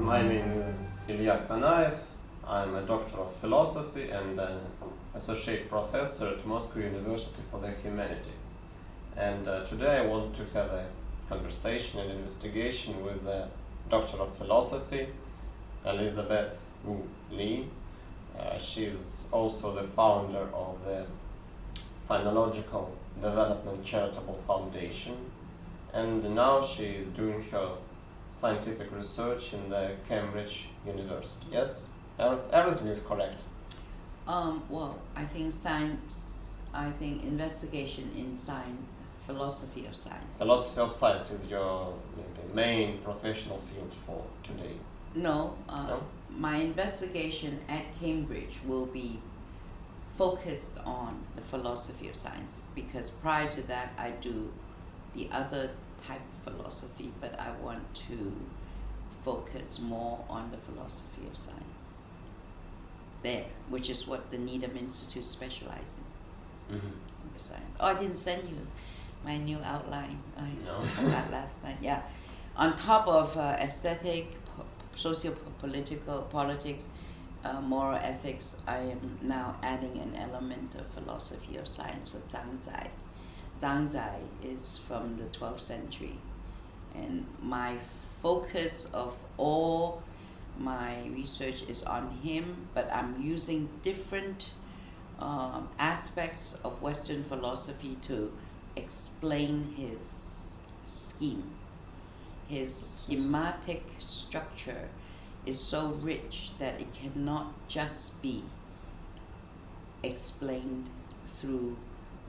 My name is Илья Канаев. I'm a Doctor of Philosophy and an Associate Professor at Mosковский University for the Humanities. And today I want to have a conversation and investigation with the Doctor of Philosophy, Elizabet Vу Li. She's also the founder of the Sinological Development Charitable Foundation, and now she is doing her scientific research in the Cambridge University. Yes? Everything is correct. Well, I think science, investigation in science, philosophy of science. Philosophy of science is your maybe main professional field for today. No, No? my investigation at Cambridge will be focused on the philosophy of science, because prior to that I do the other type of philosophy, but I want to focus more on the philosophy of science there, which is what the Needham Institute specializes in. Science. Oh, I didn't send you my new outline. I forgot last night. Yeah, on top of aesthetic, socio-political, politics, moral ethics, I am now adding an element of philosophy of science for Zhang Zai. Zhang Zai is from the 12th century, and my focus of all my research is on him, but I'm using different aspects of Western philosophy to explain his scheme. His schematic structure is so rich that it cannot just be explained through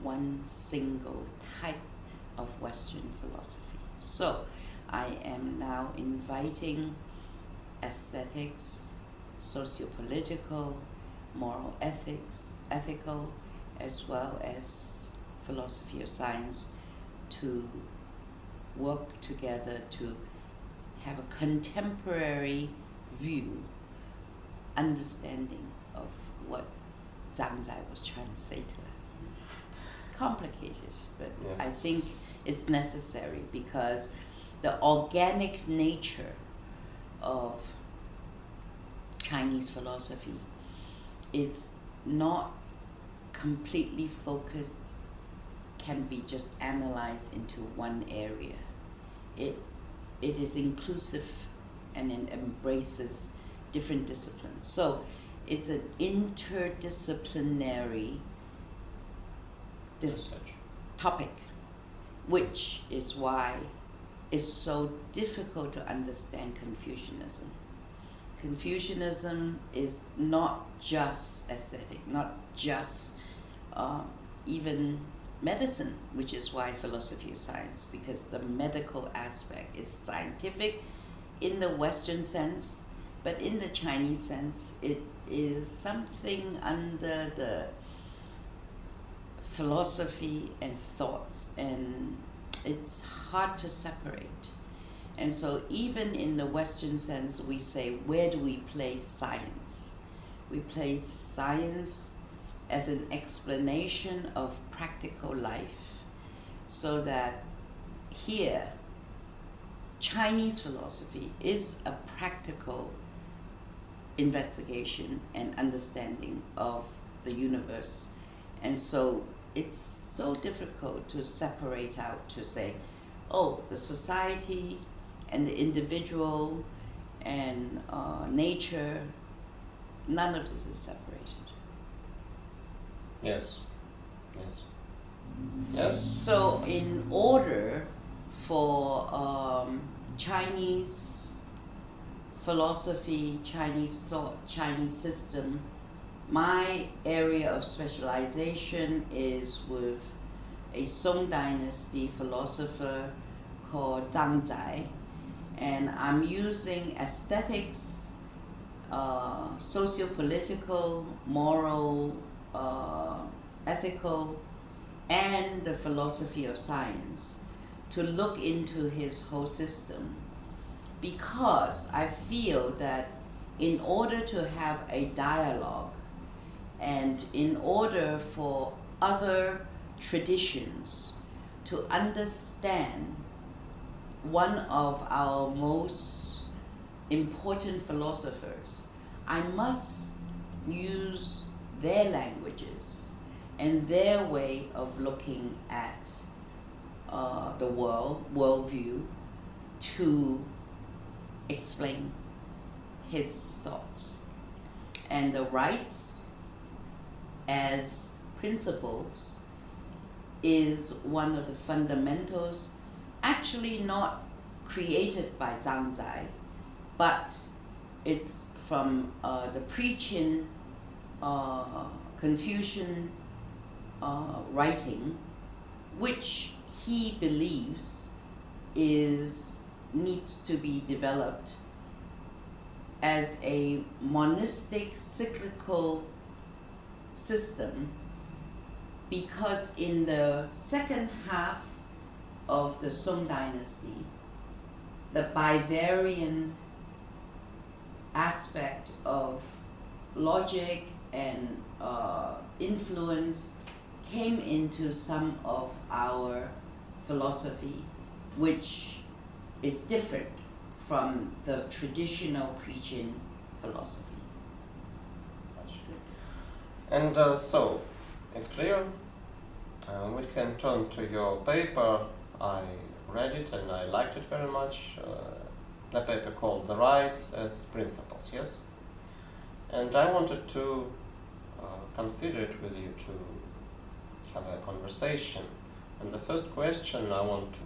one single type of Western philosophy. So I am now inviting aesthetics, socio-political, moral ethics, ethical, as well as philosophy of science to work together to have a contemporary view, understanding of what Zhang Zai was trying to say to us. It's complicated, but yes. I think it's necessary because the organic nature of Chinese philosophy is not completely focused, can be just analyzed into one area. It is inclusive and it embraces different disciplines. So it's an interdisciplinary topic, which is why it's so difficult to understand Confucianism. Confucianism is not just aesthetic, not just even medicine, which is why philosophy is science, because the medical aspect is scientific in the Western sense, but in the Chinese sense, it is something under the philosophy and thoughts, and it's hard to separate. And so even in the Western sense, we say, where do we place science? We place science as an explanation of practical life, so that here, Chinese philosophy is a practical investigation and understanding of the universe. And so it's so difficult to separate out, to say, oh, the society and the individual and nature, none of this is separated. Yes. Yes. Yes. So in order for Chinese philosophy, Chinese thought, Chinese system, my area of specialization is with a Song Dynasty philosopher called Zhang Zai, and I'm using aesthetics, socio-political, moral, ethical, and the philosophy of science to look into his whole system, because I feel that in order to have a dialogue and in order for other traditions to understand one of our most important philosophers, I must use their languages and their way of looking at the worldview to explain his thoughts. And the rites as principles is one of the fundamentals, actually not created by Zhang Zai, but it's from the preaching Confucian writing, which he believes needs to be developed as a monistic cyclical system, because in the second half of the Song dynasty, the Bivarian aspect of logic and influence came into some of our philosophy, which is different from the traditional preaching philosophy. And so, it's clear. We can turn to your paper. I read it and I liked it very much. The paper called The Rites as Principles, yes? And I wanted to consider it with you to have a conversation. And the first question I want to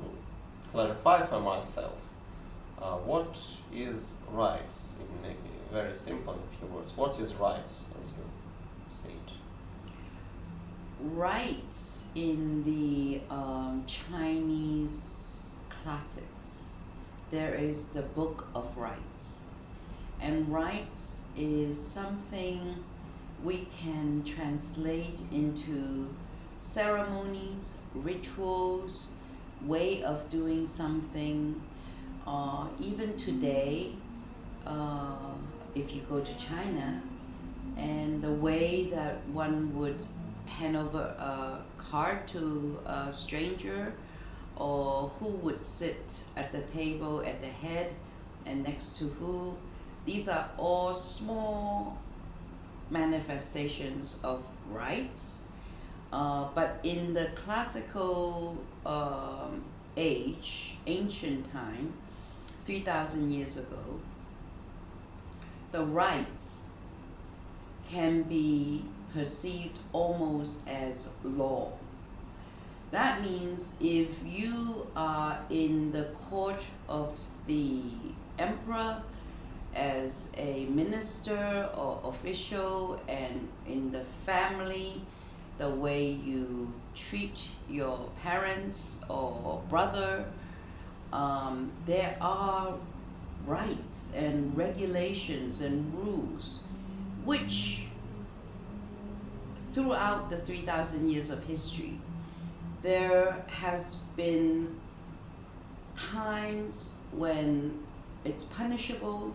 clarify for myself, what is rites in maybe very simple few words? What is rites as you see it? Rites in the Chinese classics, there is the Book of Rites, and rites is something we can translate into ceremonies, rituals, way of doing something. Even today, if you go to China, and the way that one would hand over a card to a stranger, or who would sit at the table at the head and next to who, these are all small manifestations of rites. But in the classical age, ancient time, 3,000 years ago, the rites can be perceived almost as law. That means if you are in the court of the emperor as a minister or official, and in the family, the way you treat your parents or brother, there are rights and regulations and rules which throughout the 3,000 years of history, there has been times when it's punishable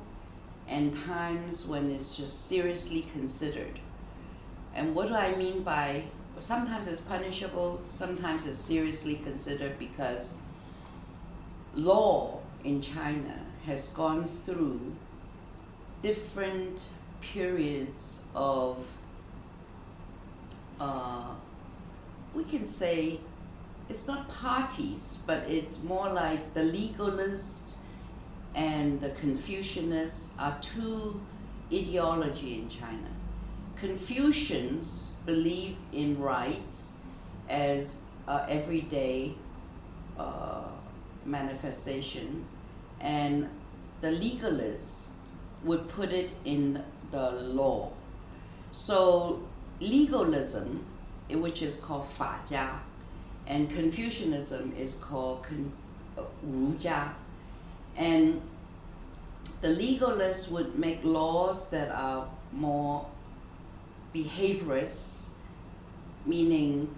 and times when it's just seriously considered. And what do I mean by sometimes it's punishable, sometimes it's seriously considered? Because law in China has gone through different periods of we can say it's not parties, but it's more like the legalists and the Confucianists are two ideology in China. Confucians believe in rights as everyday manifestation, and the legalists would put it in the law. So legalism, which is called 法家, and Confucianism is called 儒家. And the legalists would make laws that are more behaviorist, meaning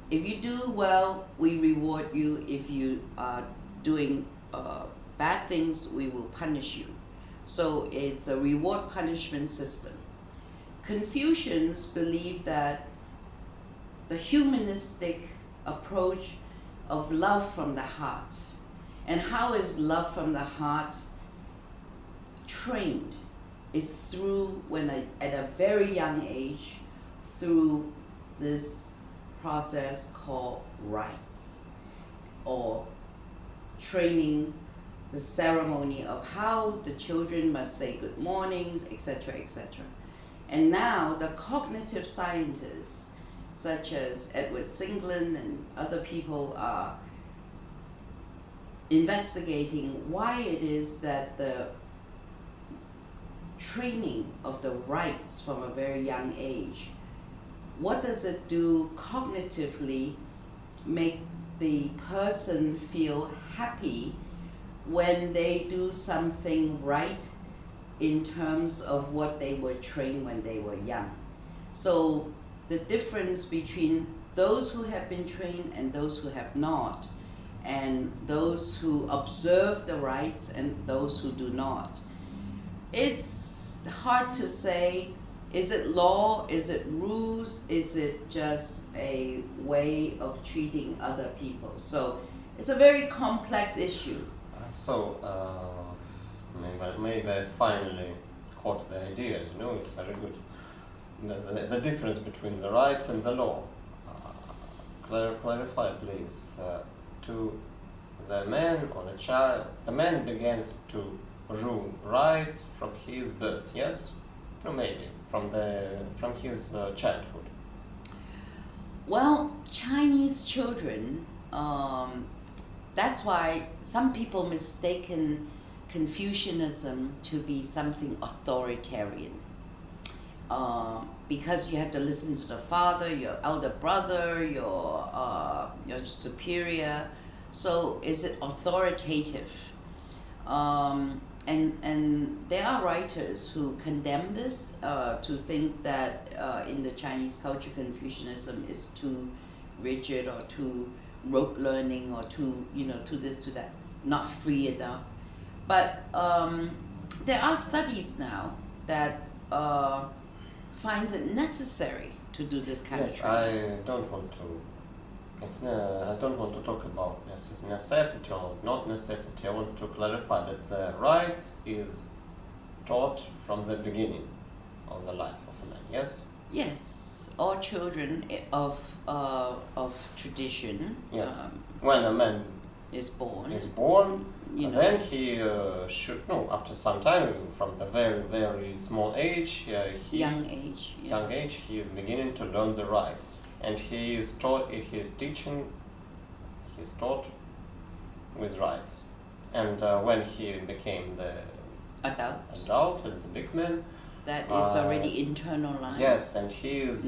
if you do well, we reward you. If you are doing bad things, we will punish you. So it's a reward punishment system. Confucians believe that the humanistic approach of love from the heart. And how is love from the heart trained is through at a very young age, through this process called rites, or training, the ceremony of how the children must say good mornings, etc., etc. And now the cognitive scientists, such as Edward Singland and other people, are investigating why it is that the training of the rites from a very young age, what does it do cognitively, make the person feel happy when they do something right in terms of what they were trained when they were young. So the difference between those who have been trained and those who have not, and those who observe the rites and those who do not. It's hard to say, is it law, is it rules, is it just a way of treating other people? So it's a very complex issue. Maybe I finally caught the idea, it's very good. The difference between the rights and the law. Clarify, please. To the man or the child, the man begins to rule rights from his birth, yes? No, maybe from his childhood. Well, Chinese children, that's why some people mistaken Confucianism to be something authoritarian. Because you have to listen to the father, your elder brother, your superior. So is it authoritative? And there are writers who condemn this, to think that in the Chinese culture, Confucianism is too rigid or too rote learning or too this, to that, not free enough. But there are studies now that finds it necessary to do this kind of training. I don't want to talk about necessity or not necessity. I want to clarify that the rights is taught from the beginning of the life of a man. Yes. Yes, all children of tradition. Yes. When a man is born, then he should after some time, from the very, very small age, young age, he is beginning to learn the rights, and he is taught with rights. And when he became the adult and the big man, that is already internalized. Yes, and he is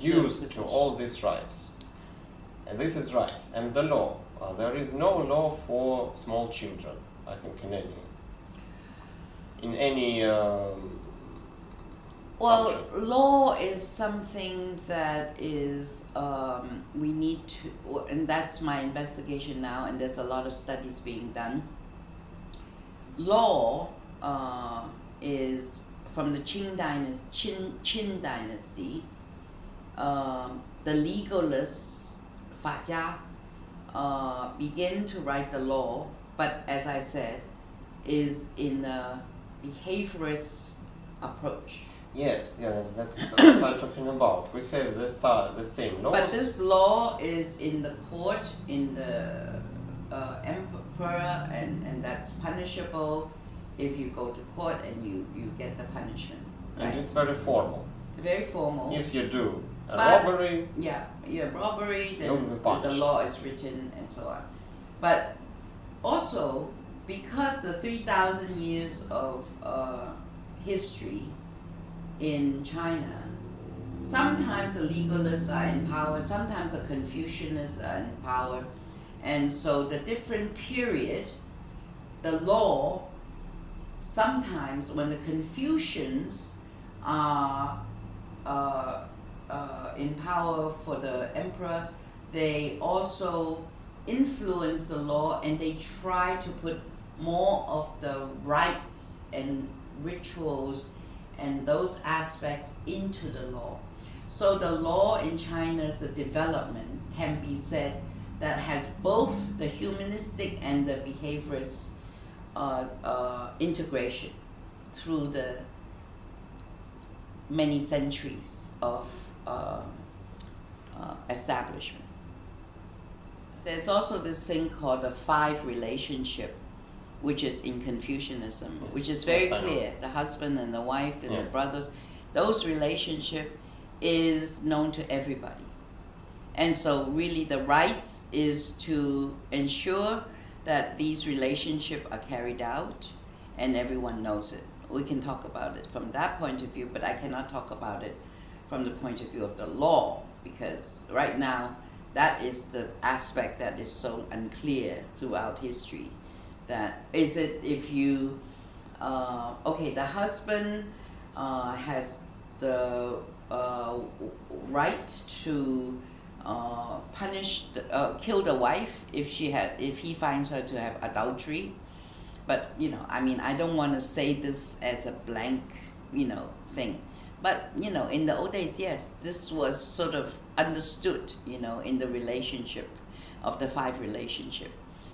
used to all these rights. And this is rights. And the law. There is no law for small children, I think, in any well, function. Law is something that is we need to, and that's my investigation now, and there's a lot of studies being done. Law is from the Qin dynasty. The legalists, 法家, begin to write the law, but as I said, is in a behaviorist approach. Yes, that's what I'm talking about. We have the same laws. But this law is in the court, in the emperor, and that's punishable if you go to court and you get the punishment. Right? And it's very formal. Very formal. If you do robbery, robbery, then you'll be punished. The law is written and so on. But also, because the 3,000 years of history in China, sometimes the legalists are in power, sometimes the Confucianists are in power, and so the different period, the law, sometimes when the Confucians are in power for the emperor, they also influence the law, and they try to put more of the rites and rituals and those aspects into the law. So the law in China's the development can be said that has both the humanistic and the behaviorist integration. through the many centuries of establishment. There's also this thing called the five relationship, which is in Confucianism, which is very clear. The husband and the wife and the brothers, those relationship is known to everybody. And so really the rites is to ensure that these relationships are carried out and everyone knows it. We can talk about it from that point of view, but I cannot talk about it from the point of view of the law, because right now that is the aspect that is so unclear throughout history. That is it if you, the husband has the right to kill the wife if he finds her to have adultery. But I don't want to say this as a blank thing, but in the old days, yes, this was sort of understood in the relationship of the five relationship.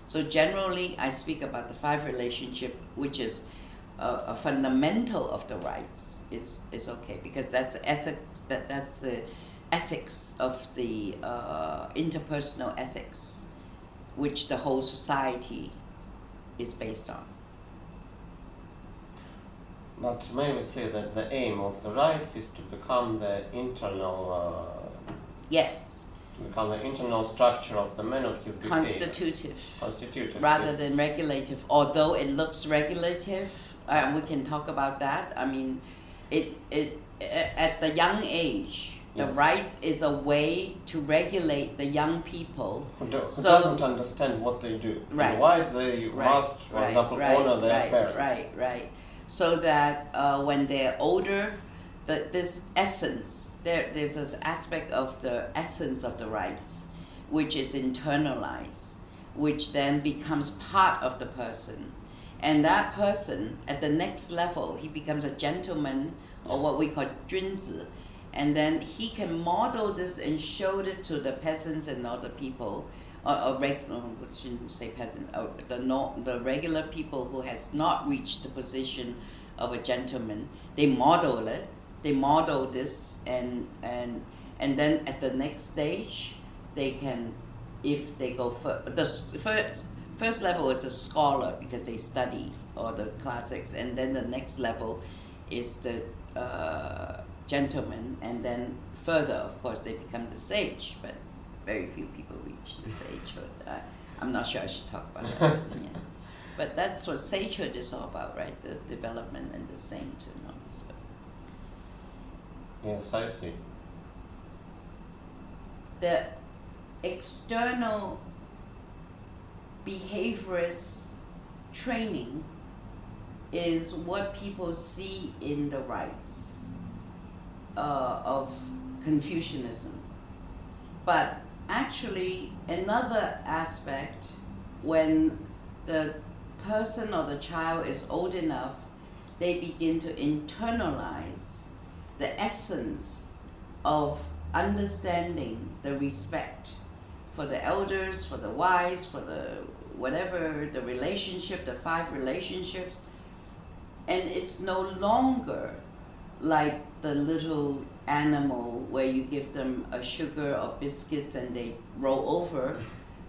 So generally I speak about the five relationship, which is a fundamental of the rites. It's okay because that's ethics. That's the ethics of the interpersonal ethics, which the whole society is based on. But may we say that the aim of the rites is to become the internal yes, to become the internal structure of the man of his behavior. Constitutive rather than regulative, although it looks regulative. We can talk about that. I mean, it at the young age, the rites is a way to regulate the young people who doesn't understand what they do. Right. And why they must, for example, honor their parents. Right. So that when they're older, this essence, there's this aspect of the essence of the rites, which is internalized, which then becomes part of the person. And that person, at the next level, he becomes a gentleman, or what we call 君子. And then he can model this and show it to the peasants and other people, shouldn't say peasant, the regular people who has not reached the position of a gentleman. They model it. They model this, and then at the next stage, they can, if they go the first level is a scholar because they study all the classics, and then the next level is the gentleman, and then further, of course, they become the sage. But very few people reach the sagehood. I'm not sure I should talk about that. But that's what sagehood is all about, right? The development and the sainthood. Yes, I see. The external behaviorist training is what people see in the rites of Confucianism. But actually, another aspect, when the person or the child is old enough, they begin to internalize the essence of understanding the respect for the elders, for the wise, for the whatever, the relationship, the five relationships. And it's no longer like the little animal where you give them a sugar or biscuits and they roll over,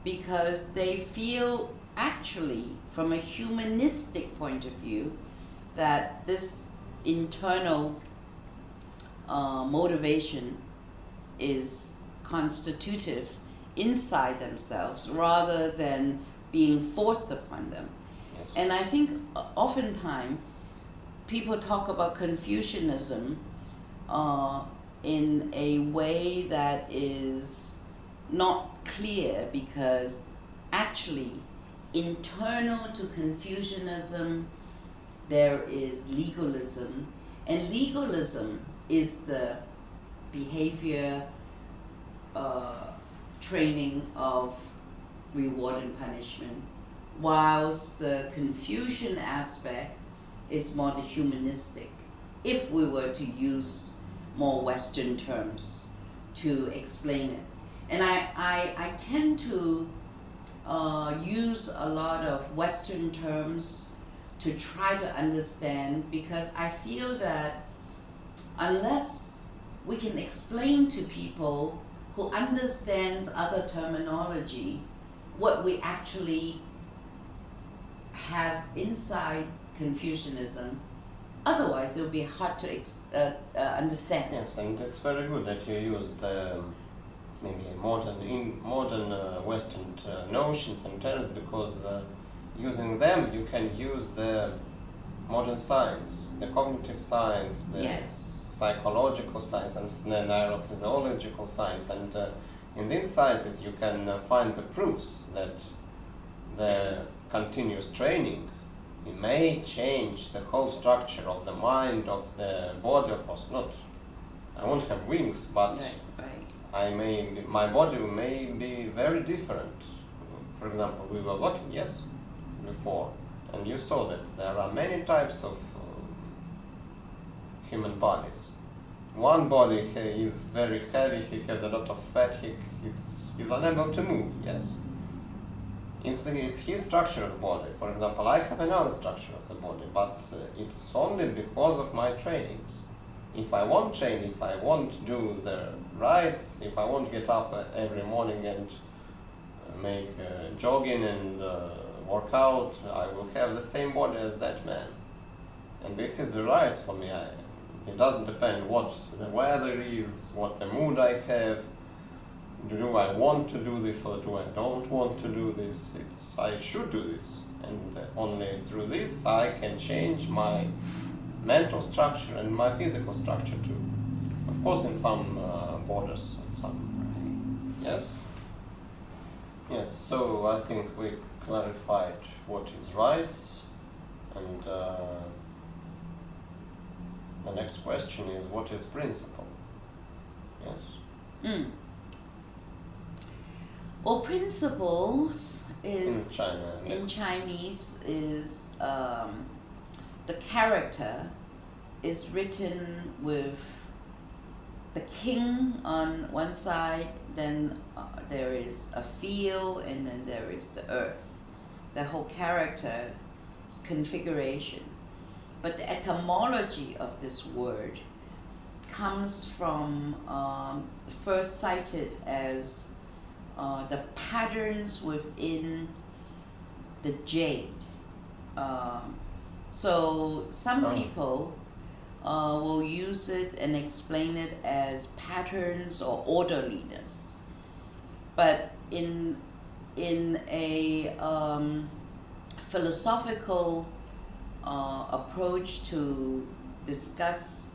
because they feel actually from a humanistic point of view that this internal motivation is constitutive inside themselves rather than being forced upon them. Yes. And I think oftentimes people talk about Confucianism in a way that is not clear, because actually internal to Confucianism there is legalism, and legalism is the behavior training of reward and punishment, whilst the Confucian aspect is more the humanistic, if we were to use more Western terms to explain it. And I tend to use a lot of Western terms to try to understand, because I feel that unless we can explain to people who understands other terminology what we actually have inside Confucianism, otherwise it will be hard to understand. Yes, and it's very good that you use the maybe modern Western notions and terms, because using them you can use the modern science, the cognitive science, the psychological science, and the neurophysiological science, and in these sciences you can find the proofs that the continuous training may change the whole structure of the mind, of the body. Of course not, I won't have wings, but my body may be very different. For example, we were walking, yes, before, and you saw that there are many types of human bodies. One body is very heavy, he has a lot of fat, he's unable to move, yes. It's his structure of body. For example, I have another structure of the body, but it's only because of my trainings. If I won't train, if I won't do the rites, if I won't get up every morning and make jogging and work out, I will have the same body as that man. And this is the rites for me. It doesn't depend what the weather is, what the mood I have. Do I want to do this or do I don't want to do this? I should do this. And only through this I can change my mental structure and my physical structure too. Of course, in some borders. Yes? Yes, so I think we clarified what is rights, and the next question is, what is principle? Yes? Well, principles is in Chinese is the character is written with the king on one side, then there is a field, and then there is the earth. The whole character is configuration. But the etymology of this word comes from first cited as the patterns within the jade. So some people will use it and explain it as patterns or orderliness. But in a philosophical approach to discuss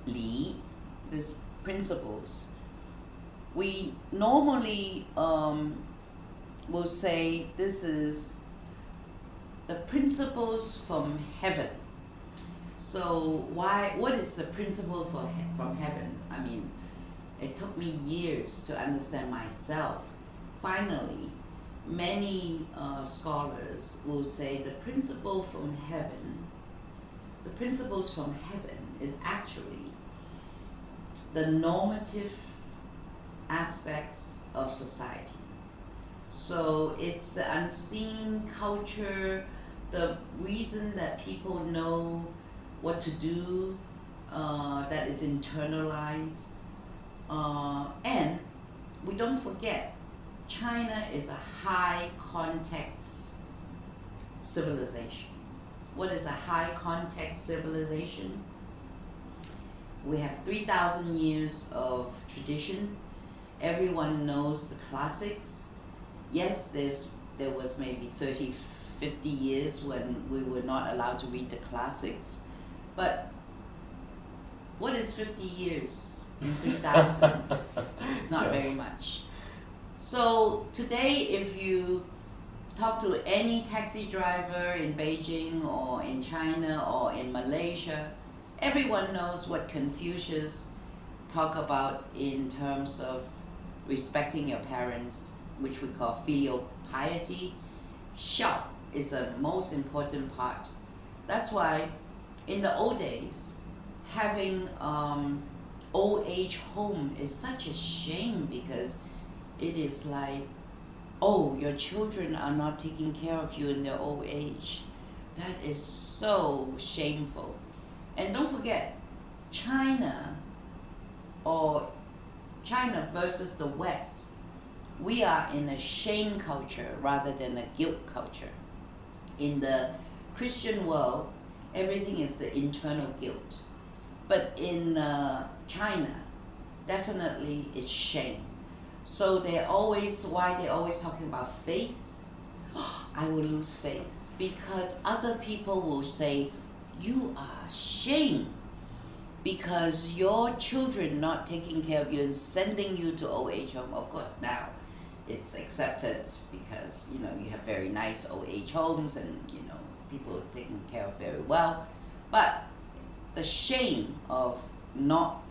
Li, these principles, we normally will say this is the principles from heaven. So what is the principle from heaven? I mean, it took me years to understand myself. Finally, many scholars will say the principles from heaven is actually the normative aspects of society. So it's the unseen culture, the reason that people know what to do, that is internalized. And we don't forget, China is a high context civilization. What is a high context civilization? We have 3,000 years of tradition. Everyone knows the classics. Yes, there was maybe 30, 50 years when we were not allowed to read the classics. But what is 50 years in 3,000? It's not very much. So today, if you talk to any taxi driver in Beijing or in China or in Malaysia, everyone knows what Confucius talk about in terms of respecting your parents, which we call filial piety. Xiao is the most important part. That's why in the old days, having old age home is such a shame, because it is like oh, your children are not taking care of you in their old age. That is so shameful. And don't forget, China versus the West, we are in a shame culture rather than a guilt culture. In the Christian world, everything is the internal guilt. But in China, definitely it's shame. So why they're always talking about faith? I will lose faith because other people will say, you are shame because your children not taking care of you and sending you to old age home. Of course now it's accepted because you have very nice old age homes and people are taken care of very well. But the shame of not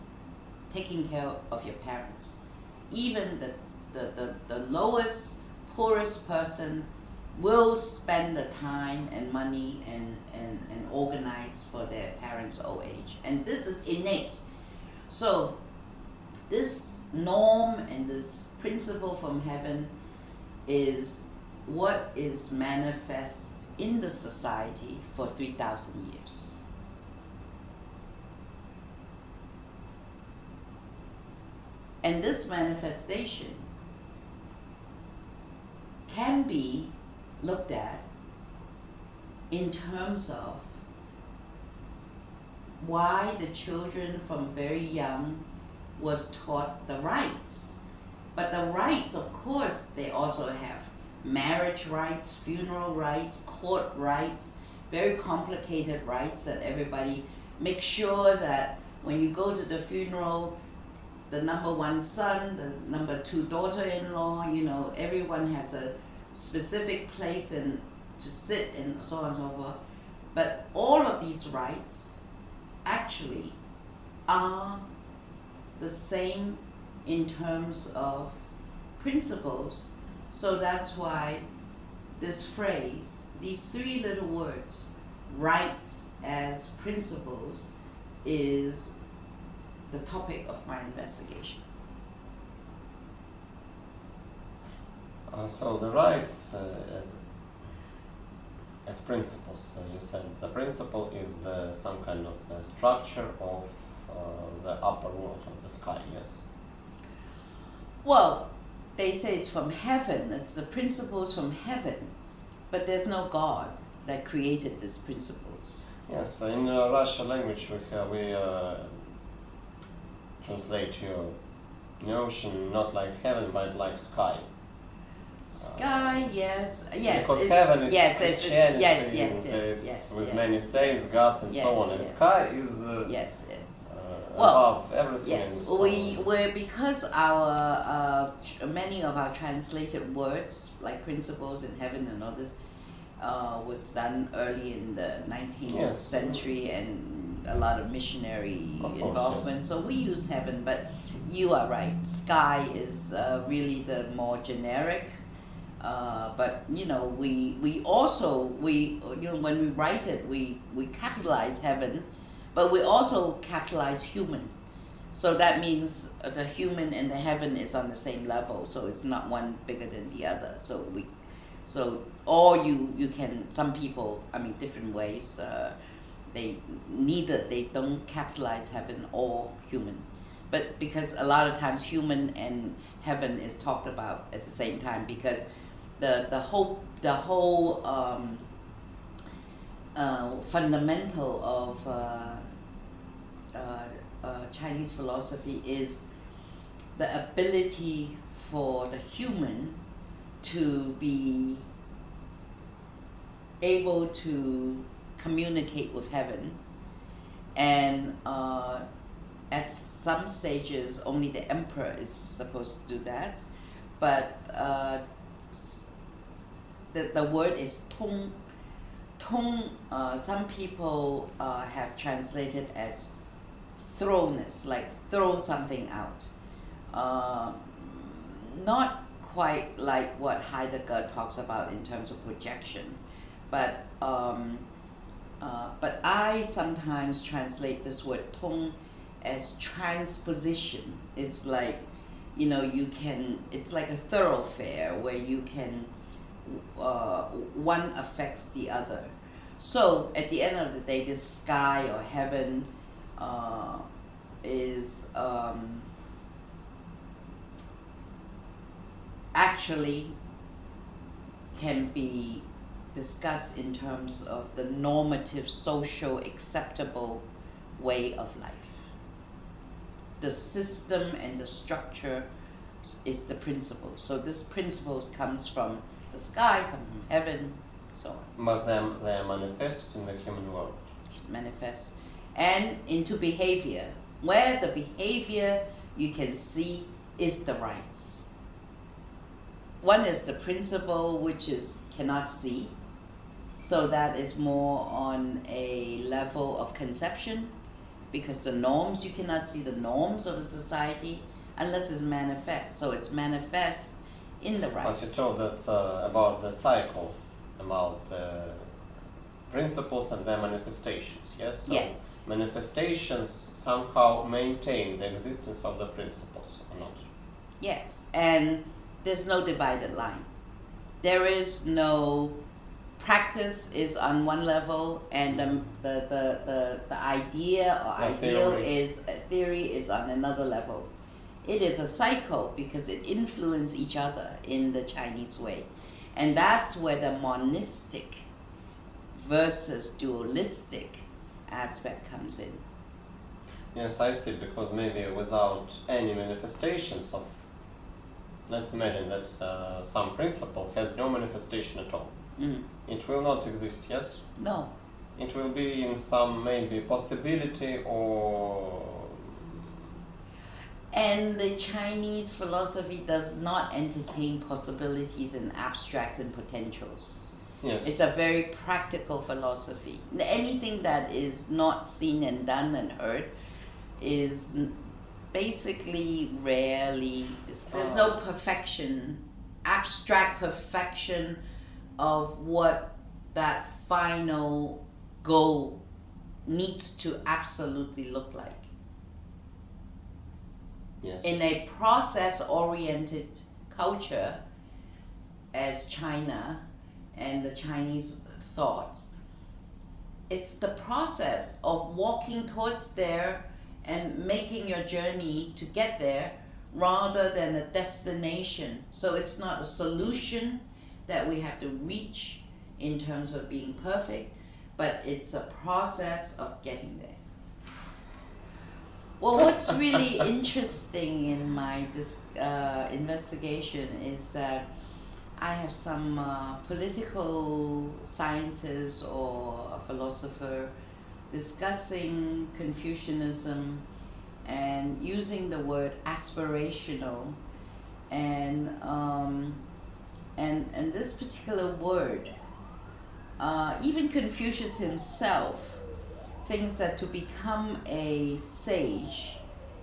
taking care of your parents, even the lowest, poorest person will spend the time and money and organize for their parents' old age. And this is innate. So this norm and this principle from heaven is what is manifest in the society for 3,000 years. And this manifestation can be looked at in terms of why the children from very young was taught the rites. But the rites, of course, they also have marriage rites, funeral rites, court rites, very complicated rites that everybody makes sure that when you go to the funeral, the number one son, the number two daughter-in-law, everyone has a specific place to sit and so on and so forth. But all of these rites actually are the same in terms of principles. So that's why this phrase, these three little words, rites as principles, is the topic of my investigation. So the rites as principles, you said the principle is some kind of structure of the upper world of the sky, yes? Well, they say it's from heaven, it's the principles from heaven, but there's no God that created these principles. Yes, in Russian language we translate your notion not like heaven but like sky. Sky, yes. Because heaven is Christianity, yes, with many saints, gods, and so on. And sky is above everything. Yes, we because our many of our translated words like principles in heaven and all this was done early in the 19th century and a lot of missionary involvement. Yes. So we use heaven, but you are right. Sky is really the more generic. But we also when we write it, we capitalize heaven, but we also capitalize human. So that means the human and the heaven is on the same level. So it's not one bigger than the other. You can, some people, different ways. They don't capitalize heaven or human, but because a lot of times human and heaven is talked about at the same time because the whole fundamental of Chinese philosophy is the ability for the human to be able to communicate with heaven, and at some stages only the emperor is supposed to do that, but the word is tong. Some people have translated as throwness, like throw something out. Not quite like what Heidegger talks about in terms of projection, but I sometimes translate this word tong as transposition. It's like you know, you can, it's like a thoroughfare where you can, one affects the other. So at the end of the day, this sky or heaven is actually can be discussed in terms of the normative, social, acceptable way of life. The system and the structure is the principle. So this principles comes from the sky, comes from heaven, so on. But they are manifested in the human world. Manifest and into behavior, where the behavior you can see is the rites. One is the principle, which is cannot see, so that is more on a level of conception, because the norms, you cannot see the norms of a society unless it's manifest. So it's manifest in the rites. But you told that about the cycle, about the principles and their manifestations, yes? So Yes. manifestations somehow maintain the existence of the principles, or not? Yes, and there's no divided line. There is no practice is on one level, and the idea or The ideal theory. theory is on another level. It is a cycle because it influences each other in the Chinese way, and that's where the monistic versus dualistic aspect comes in. Yes, I see, because maybe without any manifestations of, let's imagine that some principle has no manifestation at all. It will not exist, yes? No. It will be in some maybe possibility or... And the Chinese philosophy does not entertain possibilities and abstracts and potentials. Yes. It's a very practical philosophy. Anything that is not seen and done and heard is basically rarely discussed. There's no perfection, abstract perfection of what that final goal needs to absolutely look like. Yes. In a process-oriented culture as China and the Chinese thoughts, it's the process of walking towards there and making your journey to get there rather than a destination. So it's not a solution that we have to reach in terms of being perfect, but it's a process of getting there. Well, what's really interesting in my investigation is that I have some political scientist or a philosopher discussing Confucianism and using the word aspirational, and this particular word, even Confucius himself thinks that to become a sage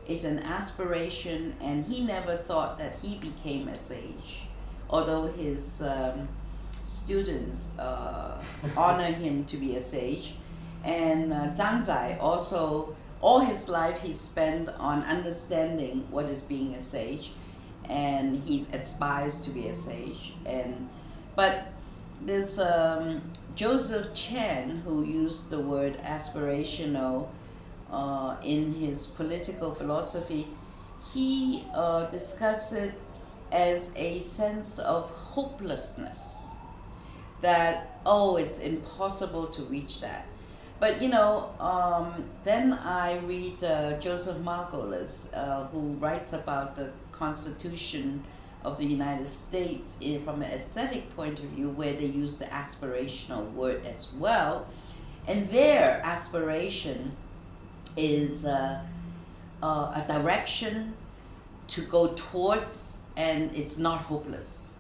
is an aspiration, and he never thought that he became a sage, although his students honor him to be a sage. And Zhang Zai also, all his life he spent on understanding what is being a sage, and he aspires to be a sage. But there's Joseph Chan, who used the word aspirational in his political philosophy. He discussed it as a sense of hopelessness, that, oh, it's impossible to reach that. But then I read Joseph Margolis, who writes about the Constitution of the United States from an aesthetic point of view, where they use the aspirational word as well. And their aspiration is a direction to go towards, and it's not hopeless.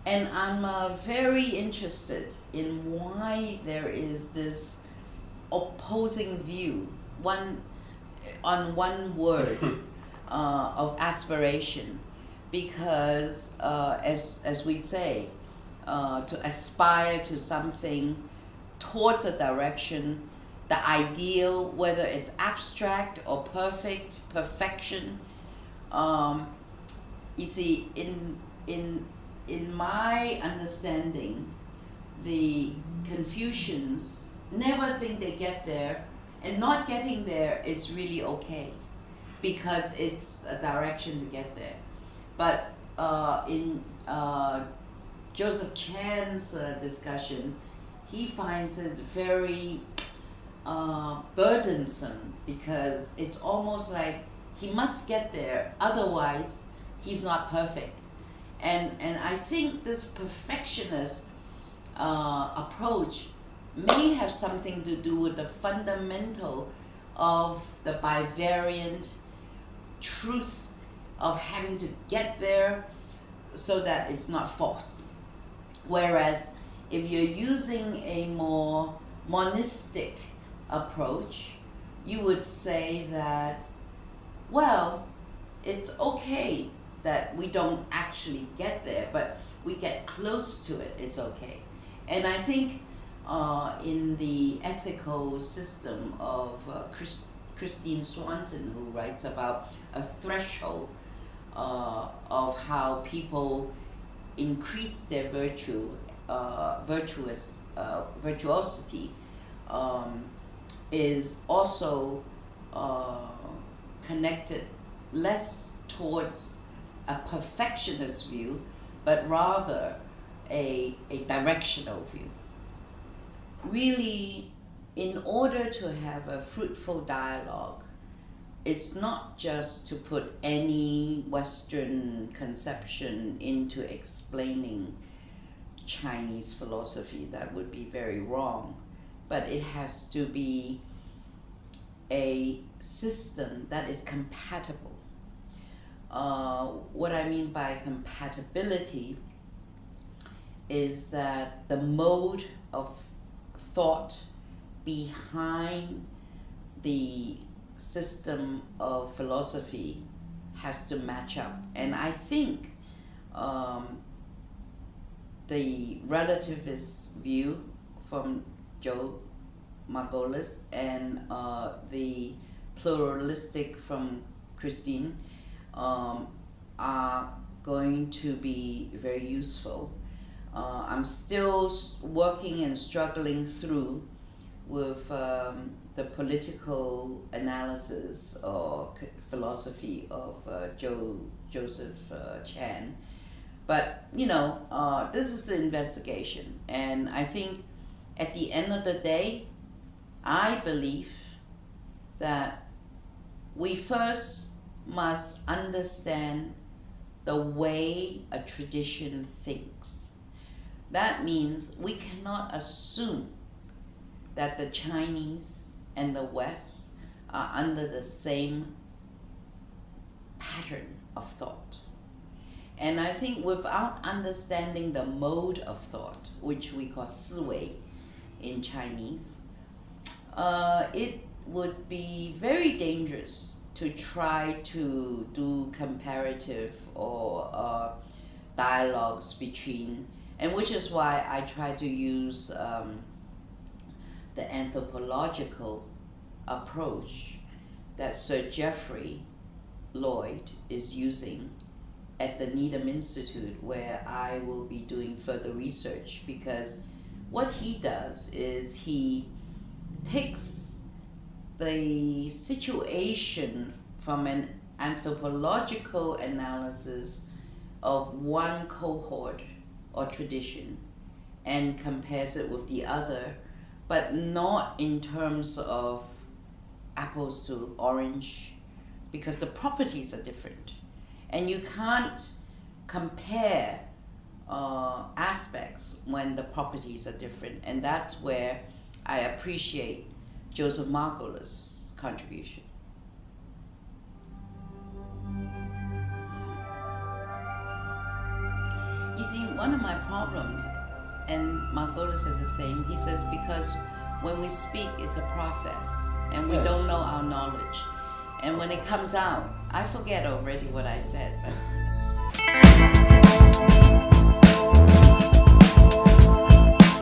And I'm very interested in why there is this opposing view, one word of aspiration, because as we say, to aspire to something towards a direction, the ideal, whether it's abstract or perfection, You see, in my understanding, the Confucians never think they get there, and not getting there is really okay, because it's a direction to get there. But in Joseph Chan's discussion, he finds it very burdensome, because it's almost like he must get there, otherwise he's not perfect. And I think this perfectionist approach may have something to do with the fundamental of the bivariant truth of having to get there so that it's not false. Whereas if you're using a more monistic approach, you would say that, well, it's okay that we don't actually get there, but we get close to it, it's okay. And I think in the ethical system of Christine Swanton, who writes about a threshold of how people increase their virtuosity, is also connected less towards a perfectionist view, but rather a directional view. Really, in order to have a fruitful dialogue, it's not just to put any Western conception into explaining Chinese philosophy. That would be very wrong. But it has to be a system that is compatible. What I mean by compatibility is that the mode of thought behind the system of philosophy has to match up. And I think the relativist view from Joe Margolis and the pluralistic from Christine are going to be very useful. I'm still working and struggling through with the political analysis or philosophy of Joseph Chan. But, this is an investigation. And I think at the end of the day, I believe that we first must understand the way a tradition thinks. That means we cannot assume that the Chinese and the West are under the same pattern of thought. And I think without understanding the mode of thought, which we call 思维 in Chinese, it would be very dangerous to try to do comparative or dialogues between, and which is why I try to use the anthropological approach that Sir Geoffrey Lloyd is using at the Needham Institute, where I will be doing further research, because what he does is he takes the situation from an anthropological analysis of one cohort or tradition and compares it with the other, but not in terms of apples to orange, because the properties are different. And you can't compare aspects when the properties are different. And that's where I appreciate Joseph Margolis' contribution. You see, one of my problems, and Margolis is the same, he says, because when we speak, it's a process, and we don't know our knowledge. And when it comes out, I forget already what I said. But